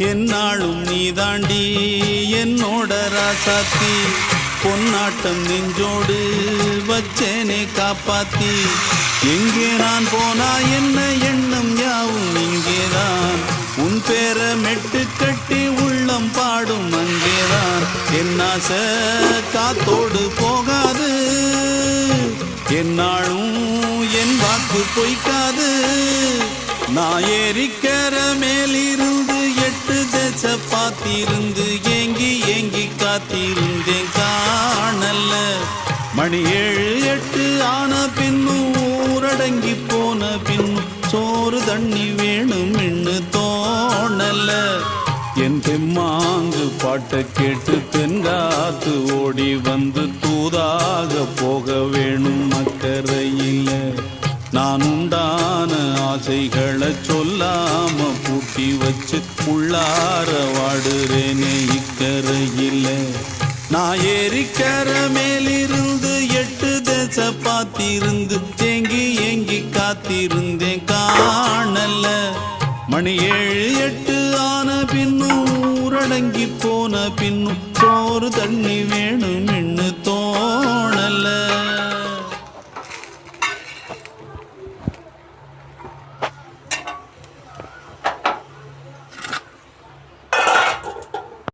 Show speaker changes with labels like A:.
A: என்னாலும் நீ தாண்டி என்னோட ராசாத்தி பொன்னாட்டம் நெஞ்சோடு வச்சேனே காப்பாத்தி எங்கே நான் போனா என்ன எண்ணம் யாவும் இங்கேதான் உன் பேர மெட்டு கட்டி உள்ளம் பாடும் அங்கேதான் என் ஆசை காத்தோடு போகாது என்னாலும் என் வாக்கு பொய்க்காது நான் ஏறிக்கிற மேலிருந்து 8 தேச பார்த்திருந்து ஏங்கி ஏங்கி காத்திருந்தேன் காணல்ல மணி 7 8 ஆன பின்னும் ஊரடங்கி போன பின்னும் சோறு தண்ணி வேணும் என்று தோணல என் தெம்மாங்கு பாட்டை கேட்டு தென்காத்து ஓடி வந்து தூதாக போக வேணும் அக்கறையில் நான் உண்டான ஆசைகளை சொல்லாம பூட்டி வச்சு உள்ளார வாடுறேனே இக்கரையில் நான் ஏறிக்கிற மேலிருந்து 8 தேச பார்த்திருந்து ஏங்கி ஏங்கி காத்திருந்தேன் காணல மணி 7 8 ஆன பின்னும் ஊரடங்கி போன பின்னும் சோறு தண்ணி வேணும் என்று தோணல